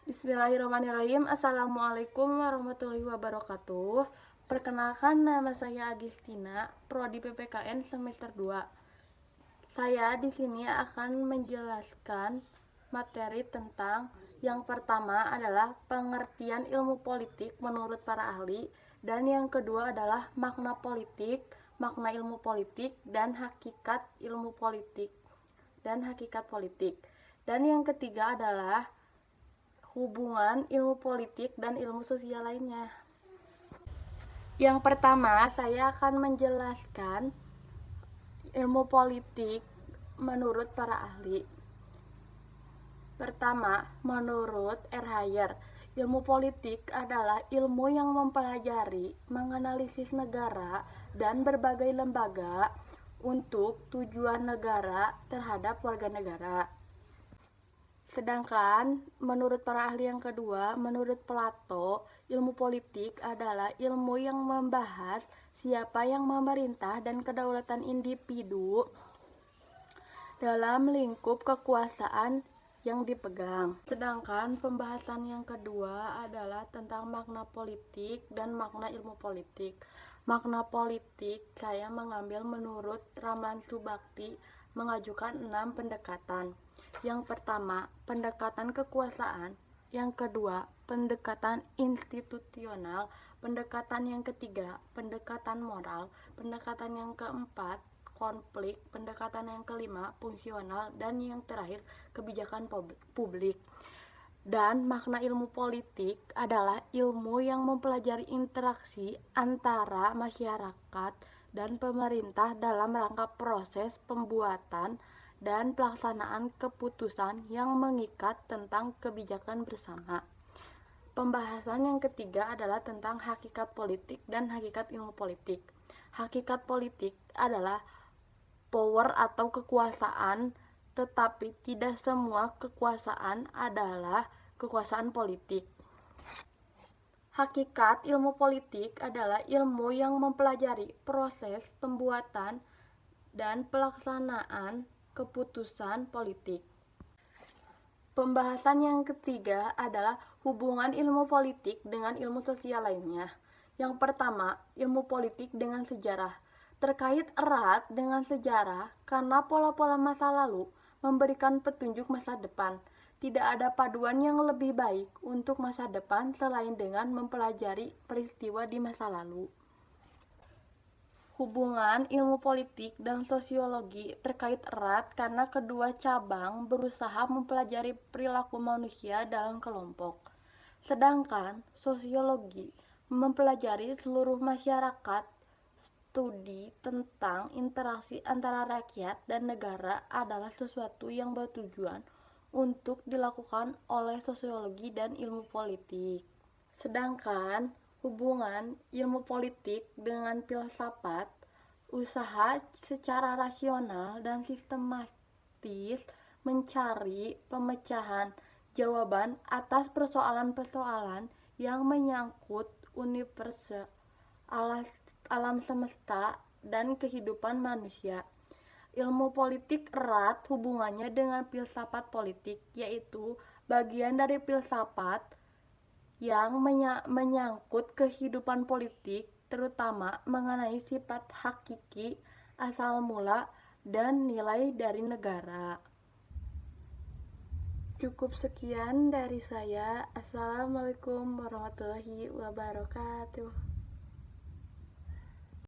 Bismillahirrahmanirrahim. Assalamualaikum warahmatullahi wabarakatuh. Perkenalkan, nama saya Agustina, Prodi PPKN semester 2. Saya di sini akan menjelaskan materi tentang yang pertama adalah pengertian ilmu politik menurut para ahli, dan yang kedua adalah makna politik, makna ilmu politik, dan hakikat ilmu politik dan hakikat politik. Dan yang ketiga adalah hubungan ilmu politik dan ilmu sosial lainnya. Yang pertama, saya akan menjelaskan ilmu politik menurut para ahli. Pertama, menurut Erhayer, ilmu politik adalah ilmu yang mempelajari, menganalisis negara dan berbagai lembaga untuk tujuan negara terhadap warga negara. Sedangkan menurut para ahli yang kedua, menurut Plato, ilmu politik adalah ilmu yang membahas siapa yang memerintah dan kedaulatan individu dalam lingkup kekuasaan yang dipegang. Sedangkan pembahasan yang kedua adalah tentang makna politik dan makna ilmu politik. Makna politik saya mengambil menurut Ramlan Subakti mengajukan 6 pendekatan. Yang pertama, pendekatan kekuasaan. Yang kedua, pendekatan institusional. Pendekatan yang ketiga, pendekatan moral. Pendekatan yang keempat, konflik. Pendekatan yang kelima, fungsional. Dan yang terakhir, kebijakan publik. Dan makna ilmu politik adalah ilmu yang mempelajari interaksi antara masyarakat dan pemerintah dalam rangka proses pembuatan dan pelaksanaan keputusan yang mengikat tentang kebijakan bersama. Pembahasan yang ketiga adalah tentang hakikat politik dan hakikat ilmu politik. Hakikat politik adalah power atau kekuasaan, tetapi tidak semua kekuasaan adalah kekuasaan politik. Hakikat ilmu politik adalah ilmu yang mempelajari proses pembuatan dan pelaksanaan keputusan politik. Pembahasan yang ketiga adalah hubungan ilmu politik dengan ilmu sosial lainnya. Yang pertama, ilmu politik dengan sejarah. Terkait erat dengan sejarah karena pola-pola masa lalu memberikan petunjuk masa depan. Tidak ada paduan yang lebih baik untuk masa depan selain dengan mempelajari peristiwa di masa lalu. Hubungan ilmu politik dan sosiologi terkait erat karena kedua cabang berusaha mempelajari perilaku manusia dalam kelompok. Sedangkan sosiologi mempelajari seluruh masyarakat. Studi tentang interaksi antara rakyat dan negara adalah sesuatu yang bertujuan untuk dilakukan oleh sosiologi dan ilmu politik. Sedangkan hubungan ilmu politik dengan filsafat, usaha secara rasional dan sistematis mencari pemecahan jawaban atas persoalan-persoalan yang menyangkut universal, alam semesta, dan kehidupan manusia. Ilmu politik erat hubungannya dengan filsafat politik, yaitu bagian dari filsafat yang menyangkut kehidupan politik, terutama mengenai sifat hakiki, asal mula, dan nilai dari negara. Cukup sekian dari saya. Assalamualaikum warahmatullahi wabarakatuh.